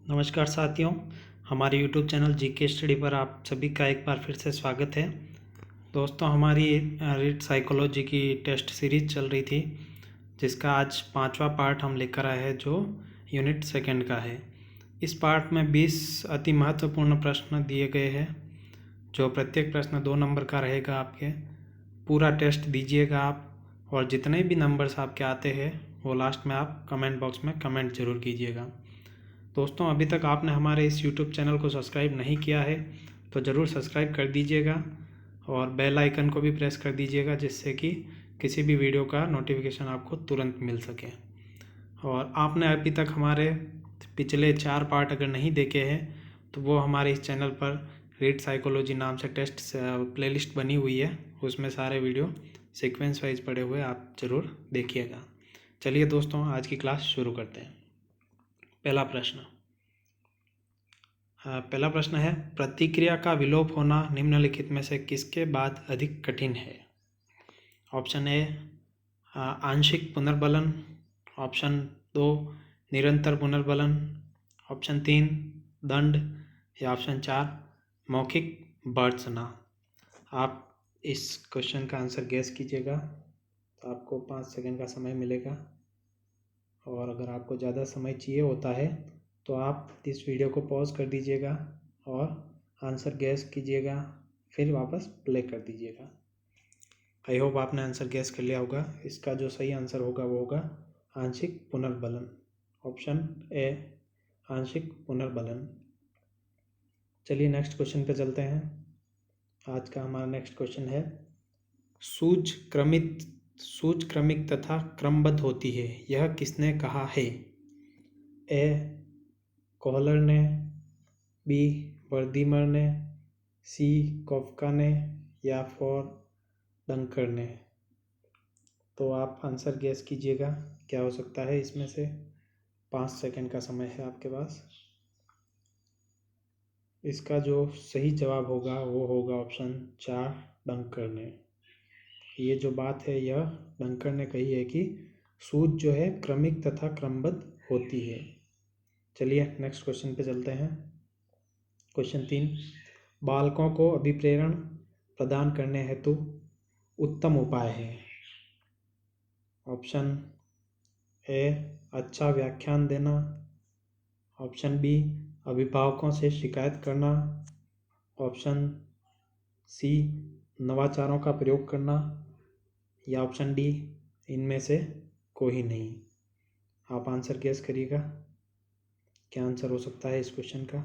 नमस्कार साथियों, हमारे YouTube चैनल जीके स्टडी पर आप सभी का एक बार फिर से स्वागत है। दोस्तों, हमारी रीड साइकोलॉजी की टेस्ट सीरीज चल रही थी, जिसका आज 5वां पार्ट हम लेकर आए हैं, जो यूनिट सेकंड का है। इस पार्ट में 20 अति महत्वपूर्ण प्रश्न दिए गए हैं, जो प्रत्येक प्रश्न 2 नंबर का रहेगा। आपके पूरा टेस्ट दीजिएगा आप, और जितने भी नंबर्स आपके आते हैं वो लास्ट में आप कमेंट बॉक्स में कमेंट ज़रूर कीजिएगा। दोस्तों, अभी तक आपने हमारे इस YouTube चैनल को सब्सक्राइब नहीं किया है तो ज़रूर सब्सक्राइब कर दीजिएगा और बेल आइकन को भी प्रेस कर दीजिएगा, जिससे कि किसी भी वीडियो का नोटिफिकेशन आपको तुरंत मिल सके। और आपने अभी तक हमारे पिछले 4 पार्ट अगर नहीं देखे हैं तो वो हमारे इस चैनल पर रीड साइकोलॉजी नाम से टेस्ट प्लेलिस्ट बनी हुई है, उसमें सारे वीडियो सीक्वेंस वाइज पड़े हुए आप ज़रूर देखिएगा। चलिए दोस्तों, आज की क्लास शुरू करते हैं। पहला प्रश्न है, प्रतिक्रिया का विलोप होना निम्नलिखित में से किसके बाद अधिक कठिन है? ऑप्शन ए आंशिक पुनर्बलन, ऑप्शन 2 निरंतर पुनर्बलन, ऑप्शन 3 दंड, या ऑप्शन 4 मौखिक भर्त्सना। आप इस क्वेश्चन का आंसर गैस कीजिएगा, तो आपको 5 सेकंड का समय मिलेगा। और अगर आपको ज़्यादा समय चाहिए होता है तो आप इस वीडियो को पॉज कर दीजिएगा और आंसर गैस कीजिएगा, फिर वापस प्ले कर दीजिएगा। आई होप आपने आंसर गैस कर लिया होगा। इसका जो सही आंसर होगा वो होगा आंशिक पुनर्बलन, ऑप्शन ए आंशिक पुनर्बलन। चलिए नेक्स्ट क्वेश्चन पे चलते हैं। आज का हमारा नेक्स्ट क्वेश्चन है, सूझ क्रमिक तथा क्रमबद्ध होती है, यह किसने कहा है? ए कोहलर ने, बी वर्दीमर ने, सी कॉफका ने, या फोर डंकर ने। तो आप आंसर गैस कीजिएगा, क्या हो सकता है इसमें से। 5 सेकंड का समय है आपके पास। इसका जो सही जवाब होगा वो होगा ऑप्शन 4 डंकर ने। ये जो बात है यह डंकर ने कही है कि सूझ जो है क्रमिक तथा क्रमबद्ध होती है। चलिए नेक्स्ट क्वेश्चन पे चलते हैं। क्वेश्चन 3, बालकों को अभिप्रेरण प्रदान करने हेतु उत्तम उपाय है। ऑप्शन ए अच्छा व्याख्यान देना, ऑप्शन बी अभिभावकों से शिकायत करना, ऑप्शन सी नवाचारों का प्रयोग करना, या ऑप्शन डी इनमें से कोई नहीं। आप आंसर गेस करिएगा, क्या आंसर हो सकता है इस क्वेश्चन का।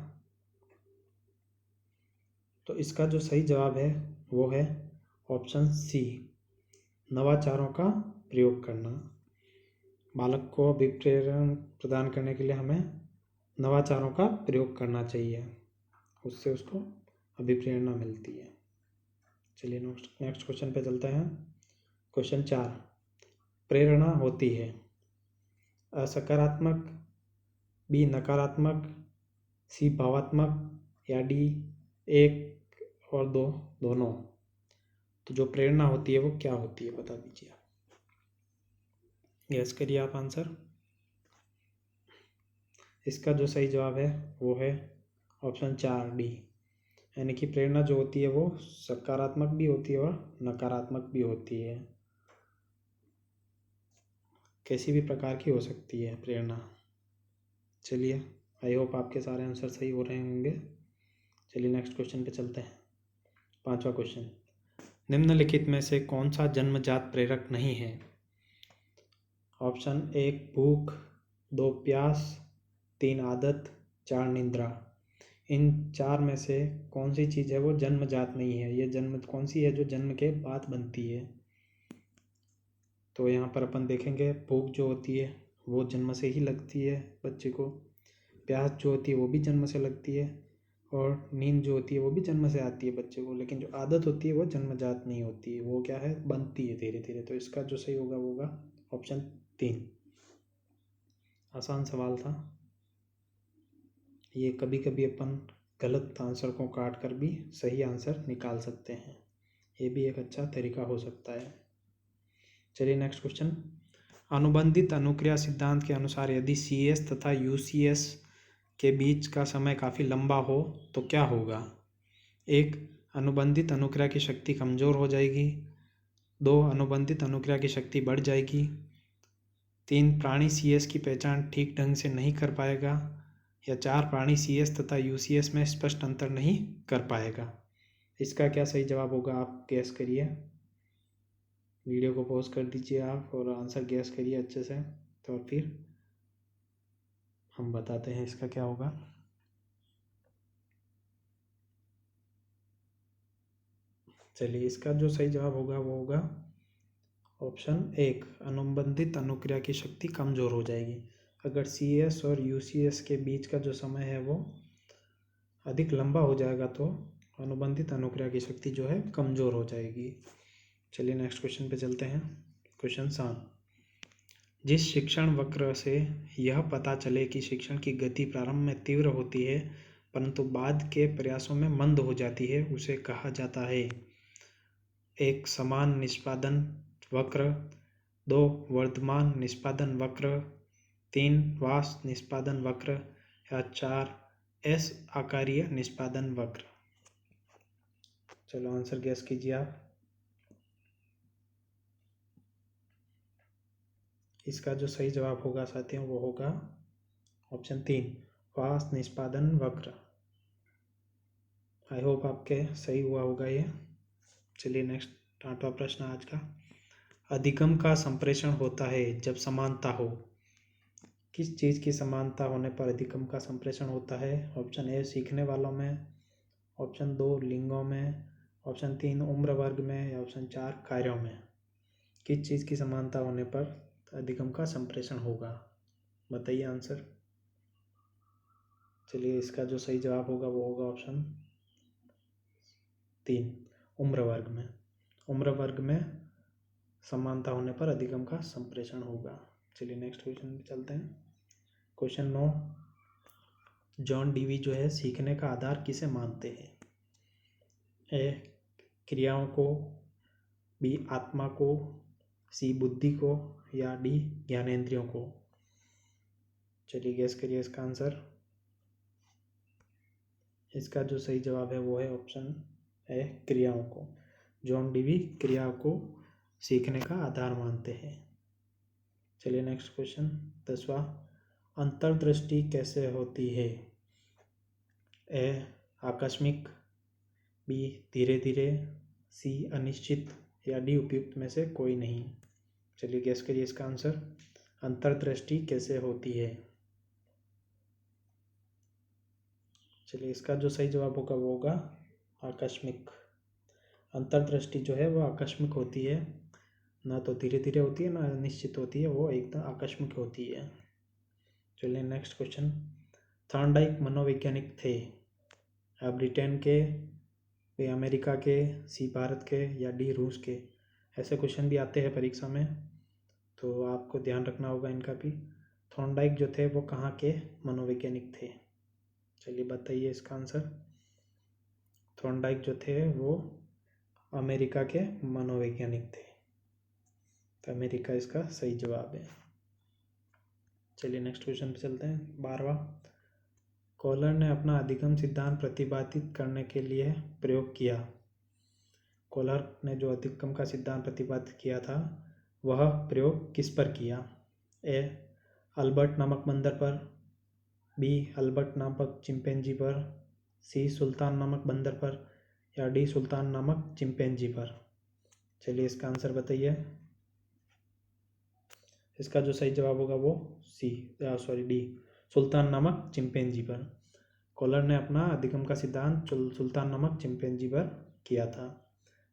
तो इसका जो सही जवाब है वो है ऑप्शन सी नवाचारों का प्रयोग करना। बालक को अभिप्रेरण प्रदान करने के लिए हमें नवाचारों का प्रयोग करना चाहिए, उससे उसको अभिप्रेरणा मिलती है। चलिए नेक्स्ट क्वेश्चन पे चलते हैं। क्वेश्चन 4, प्रेरणा होती है असकारात्मक, बी नकारात्मक, सी भावात्मक, या डी 1 और 2 दोनों। तो जो प्रेरणा होती है वो क्या होती है, बता दीजिए। गैस करिए आप आंसर। इसका जो सही जवाब है वो है ऑप्शन 4 डी, यानी कि प्रेरणा जो होती है वो सकारात्मक भी होती है और नकारात्मक भी होती है। किसी भी प्रकार की हो सकती है प्रेरणा। चलिए, आई होप आपके सारे आंसर सही हो रहे होंगे। चलिए नेक्स्ट क्वेश्चन पे चलते हैं। 5वां क्वेश्चन, निम्नलिखित में से कौन सा जन्मजात प्रेरक नहीं है? ऑप्शन 1 भूख, 2 प्यास, 3 आदत, 4 निद्रा। इन 4 में से कौन सी चीज़ है वो जन्मजात नहीं है? ये कौन सी है जो जन्म के बाद बनती है? तो यहाँ पर अपन देखेंगे, भूख जो होती है वो जन्म से ही लगती है बच्चे को, प्यास जो होती है वो भी जन्म से लगती है, और नींद जो होती है वो भी जन्म से आती है बच्चे को। लेकिन जो आदत होती है वो जन्मजात नहीं होती है, वो क्या है, बनती है धीरे धीरे। तो इसका जो सही होगा वो होगा ऑप्शन 3। आसान सवाल था ये। कभी कभी अपन गलत आंसर को काट कर भी सही आंसर निकाल सकते हैं, ये भी एक अच्छा तरीका हो सकता है। चलिए नेक्स्ट क्वेश्चन, अनुबंधित अनुक्रिया सिद्धांत के अनुसार यदि CS तथा UCS के बीच का समय काफ़ी लंबा हो तो क्या होगा? 1. अनुबंधित अनुक्रिया की शक्ति कमज़ोर हो जाएगी। 2. अनुबंधित अनुक्रिया की शक्ति बढ़ जाएगी। 3. प्राणी CS की पहचान ठीक ढंग से नहीं कर पाएगा। या 4. प्राणी CS तथा UCS में स्पष्ट अंतर नहीं कर पाएगा। इसका क्या सही जवाब होगा, आप गैस करिए। वीडियो को पॉज कर दीजिए आप और आंसर गैस करिए अच्छे से, तो फिर हम बताते हैं इसका क्या होगा। चलिए, इसका जो सही जवाब होगा वो होगा ऑप्शन 1, अनुबंधित अनुक्रिया की शक्ति कमज़ोर हो जाएगी। अगर CS और UCS के बीच का जो समय है वो अधिक लंबा हो जाएगा तो अनुबंधित अनुक्रिया की शक्ति जो है कमज़ोर हो जाएगी। चलिए नेक्स्ट क्वेश्चन पे चलते हैं। क्वेश्चन 7, जिस शिक्षण वक्र से यह पता चले कि शिक्षण की गति प्रारंभ में तीव्र होती है परंतु बाद के प्रयासों में मंद हो जाती है, उसे कहा जाता है। 1. समान निष्पादन वक्र। 2. वर्धमान निष्पादन वक्र। 3. वास निष्पादन वक्र। या 4. एस आकारीय निष्पादन वक्र। चलो आंसर गैस कीजिए आप। इसका जो सही जवाब होगा साथियों वो होगा ऑप्शन 3, वास निष्पादन वक्र। आई होप आपके सही हुआ होगा ये। चलिए नेक्स्ट 8वां प्रश्न आज का। अधिगम का संप्रेषण होता है जब समानता हो। किस चीज़ की समानता होने पर अधिगम का संप्रेषण होता है? ऑप्शन ए सीखने वालों में, ऑप्शन 2 लिंगों में, ऑप्शन 3 उम्र वर्ग में, या ऑप्शन 4 कार्यों में। किस चीज़ की समानता होने पर अधिगम का संप्रेषण होगा, बताइए आंसर। चलिए, इसका जो सही जवाब होगा वो होगा ऑप्शन 3, उम्र वर्ग में। उम्र वर्ग में समानता होने पर अधिगम का संप्रेषण होगा। चलिए नेक्स्ट क्वेश्चन पे चलते हैं। क्वेश्चन 9, जॉन डीवी जो है सीखने का आधार किसे मानते हैं? ए क्रियाओं को, बी आत्मा को, सी बुद्धि को, या डी ज्ञानेंद्रियों को। चलिए गैस करिए इसका आंसर। इसका जो सही जवाब है वो है ऑप्शन ए क्रियाओं को। जॉन डीवी क्रियाओं को सीखने का आधार मानते हैं। चलिए नेक्स्ट क्वेश्चन 10वां, अंतर्दृष्टि कैसे होती है? ए आकस्मिक, बी धीरे धीरे, सी अनिश्चित, या डी उपयुक्त में से कोई नहीं। चलिए गैस करिए इसका आंसर। अंतर्दृष्टि कैसे होती है? चलिए, इसका जो सही जवाब होगा वो होगा आकस्मिक। अंतर्दृष्टि जो है वो आकस्मिक होती है, ना तो धीरे धीरे होती है ना अनिश्चित होती है, वो एकदम आकस्मिक होती है। चलिए नेक्स्ट क्वेश्चन, थॉर्नडाइक मनोवैज्ञानिक थे? ब्रिटेन के, बी अमेरिका के, सी भारत के, या डी रूस के। ऐसे क्वेश्चन भी आते हैं परीक्षा में, तो आपको ध्यान रखना होगा इनका भी। थॉर्नडाइक जो थे वो कहाँ के मनोवैज्ञानिक थे? चलिए बताइए इसका आंसर। थॉर्नडाइक जो थे वो अमेरिका के मनोवैज्ञानिक थे, तो अमेरिका इसका सही जवाब है। चलिए नेक्स्ट क्वेश्चन पे चलते हैं। 12वां, कॉलर ने अपना अधिगम सिद्धांत प्रतिपादित करने के लिए प्रयोग किया। कॉलर ने जो अधिगम का सिद्धांत प्रतिपादित किया था वह प्रयोग किस पर किया? ए अल्बर्ट नामक बंदर पर, बी अल्बर्ट नामक चिंपैंजी पर, सी सुल्तान नामक बंदर पर, या डी सुल्तान नामक चिंपैंजी पर। चलिए इसका आंसर बताइए। इसका जो सही जवाब होगा वो डी सुल्तान नामक चिंपैंजी पर। कॉलर ने अपना अधिगम का सिद्धांत सुल्तान नामक चिंपैंजी पर किया था।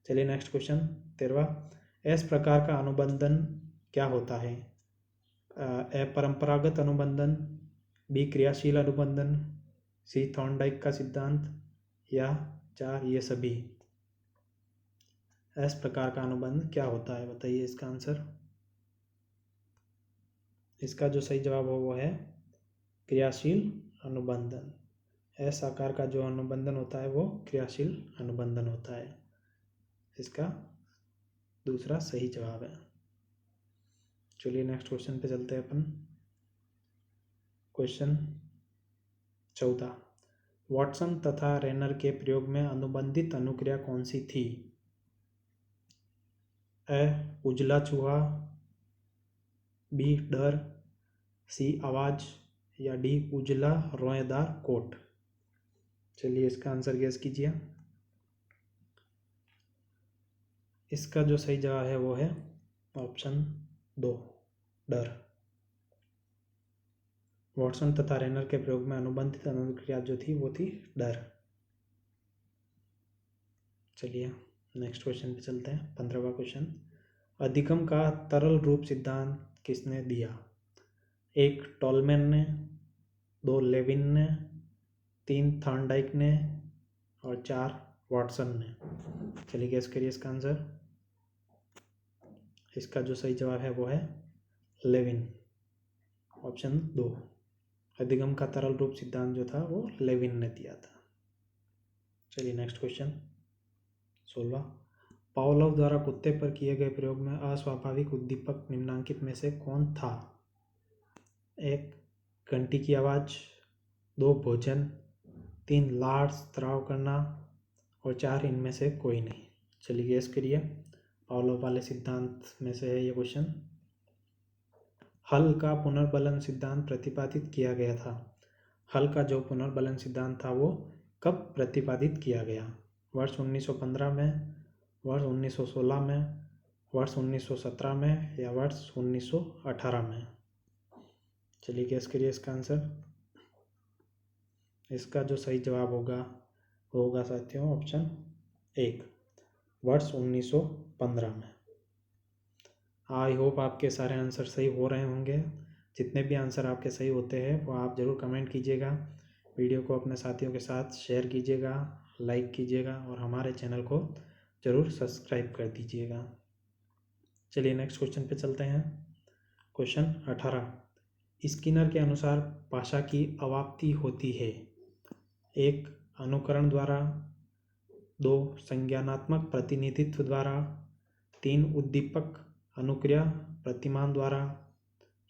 चलिए नेक्स्ट क्वेश्चन 13वां, एस प्रकार का अनुबंधन क्या होता है? ए परंपरागत अनुबंधन, बी क्रियाशील अनुबंधन, सी थॉर्नडाइक का सिद्धांत, या 4 ये सभी। एस प्रकार का अनुबंध क्या होता है, बताइए इसका आंसर। इसका जो सही जवाब हो वो है क्रियाशील अनुबंधन। एस आकार का जो अनुबंधन होता है वो क्रियाशील अनुबंधन होता है। इसका दूसरा सही जवाब है। चलिए नेक्स्ट क्वेश्चन पे चलते हैं अपन। क्वेश्चन 14, वाटसन तथा रेनर के प्रयोग में अनुबंधित अनुक्रिया कौन सी थी? ए उजला चूहा, बी डर, सी आवाज या डी उजला रोएदार कोट। चलिए इसका आंसर गेस कीजिए। इसका जो सही जवाब है वो है ऑप्शन 2, डर। वाटसन तथा रेनर के प्रयोग में अनुबंधित अनुक्रिया जो थी वो थी डर। चलिए नेक्स्ट क्वेश्चन पे चलते हैं। 15वां क्वेश्चन, अधिगम का तरल रूप सिद्धांत किसने दिया? 1 टॉलमैन ने, 2 लेविन ने, 3 थॉर्नडाइक ने और 4 वाटसन ने। चलिए गेस करिए इसका आंसर। इसका जो सही जवाब है वो है लेविन, ऑप्शन 2। अधिगम का तरल रूप सिद्धांत जो था वो लेविन ने दिया था। चलिए नेक्स्ट क्वेश्चन 16, पावलोव द्वारा कुत्ते पर किए गए प्रयोग में अस्वाभाविक उद्दीपक निम्नलिखित में से कौन था? 1 घंटी की आवाज़, 2 भोजन, 3 लार स्राव करना और 4 इनमें से कोई नहीं। चलिए गेस करिए। पावलोव वाले सिद्धांत में से है ये क्वेश्चन। हल का पुनर्बलन सिद्धांत प्रतिपादित किया गया था। हल का जो पुनर्बलन सिद्धांत था वो कब प्रतिपादित किया गया? वर्ष 1915 में, वर्ष 1916 में, वर्ष 1917 में या वर्ष 1918 में? चलिए गेस करिए इसका आंसर। इसका जो सही जवाब होगा वो होगा साथियों ऑप्शन 1, वर्ष 1915 में। आई होप आपके सारे आंसर सही हो रहे होंगे। जितने भी आंसर आपके सही होते हैं वो आप ज़रूर कमेंट कीजिएगा, वीडियो को अपने साथियों के साथ शेयर कीजिएगा, लाइक कीजिएगा और हमारे चैनल को ज़रूर सब्सक्राइब कर दीजिएगा। चलिए नेक्स्ट क्वेश्चन पे चलते हैं। क्वेश्चन 18, स्किनर के अनुसार भाषा की अवाप्ति होती है? 1 अनुकरण द्वारा, 2 संज्ञानात्मक प्रतिनिधित्व द्वारा, 3 उद्दीपक अनुक्रिया प्रतिमान द्वारा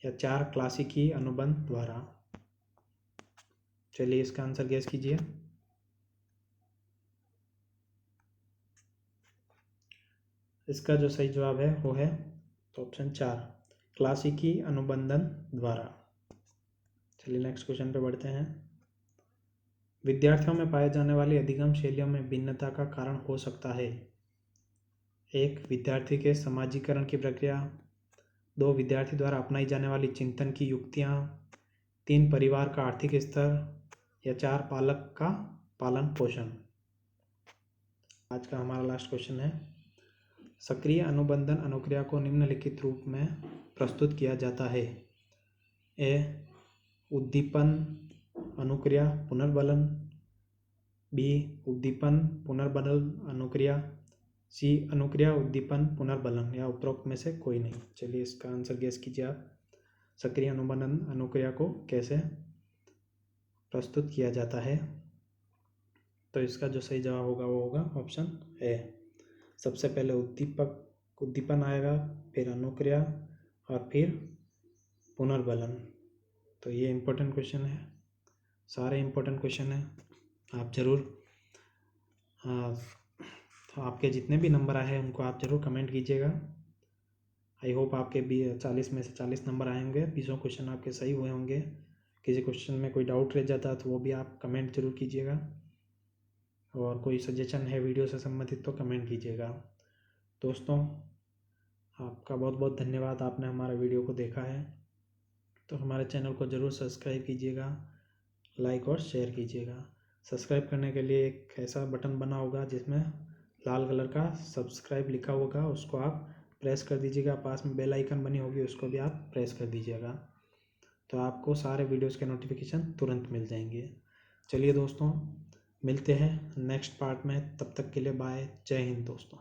या 4 क्लासिकी अनुबंध द्वारा। चलिए इसका आंसर गेस कीजिए। इसका जो सही जवाब है वो है ऑप्शन 4, क्लासिकी अनुबंधन द्वारा। चलिए नेक्स्ट क्वेश्चन पे बढ़ते हैं। विद्यार्थियों में पाए जाने वाली अधिगम शैलियों में भिन्नता का कारण हो सकता है? 1 विद्यार्थी के समाजीकरण की प्रक्रिया, 2 विद्यार्थी द्वारा अपनाई जाने वाली चिंतन की युक्तियाँ, 3 परिवार का आर्थिक स्तर या 4 पालक का पालन पोषण। आज का हमारा लास्ट क्वेश्चन है। सक्रिय अनुबंधन अनुक्रिया को निम्नलिखित रूप में प्रस्तुत किया जाता है। ए उद्दीपन अनुक्रिया पुनर्बलन, बी उद्दीपन पुनर्बलन अनुक्रिया, सी अनुक्रिया उद्दीपन पुनर्बलन या उपरोक्त में से कोई नहीं। चलिए इसका आंसर गेस कीजिए आप। सक्रिय अनुबंधन अनुक्रिया को कैसे प्रस्तुत किया जाता है? तो इसका जो सही जवाब होगा वो होगा ऑप्शन ए। सबसे पहले उद्दीपन आएगा, फिर अनुक्रिया और फिर पुनर्बलन। तो ये इम्पोर्टेंट क्वेश्चन है, सारे इम्पोर्टेंट क्वेश्चन हैं। आप ज़रूर आपके जितने भी नंबर आए हैं उनको आप ज़रूर कमेंट कीजिएगा। आई होप आपके भी 40 में से 40 नंबर आए होंगे, 20 क्वेश्चन आपके सही हुए होंगे। किसी क्वेश्चन में कोई डाउट रह जाता है तो वो भी आप कमेंट जरूर कीजिएगा, और कोई सजेशन है वीडियो से संबंधित तो कमेंट कीजिएगा। दोस्तों आपका बहुत बहुत धन्यवाद, आपने हमारा वीडियो को देखा है। तो हमारे चैनल को ज़रूर सब्सक्राइब कीजिएगा, लाइक और शेयर कीजिएगा। सब्सक्राइब करने के लिए एक ऐसा बटन बना होगा जिसमें लाल कलर का सब्सक्राइब लिखा होगा, उसको आप प्रेस कर दीजिएगा। पास में बेल आइकन बनी होगी, उसको भी आप प्रेस कर दीजिएगा, तो आपको सारे वीडियोस के नोटिफिकेशन तुरंत मिल जाएंगे। चलिए दोस्तों मिलते हैं नेक्स्ट पार्ट में, तब तक के लिए बाय, जय हिंद दोस्तों।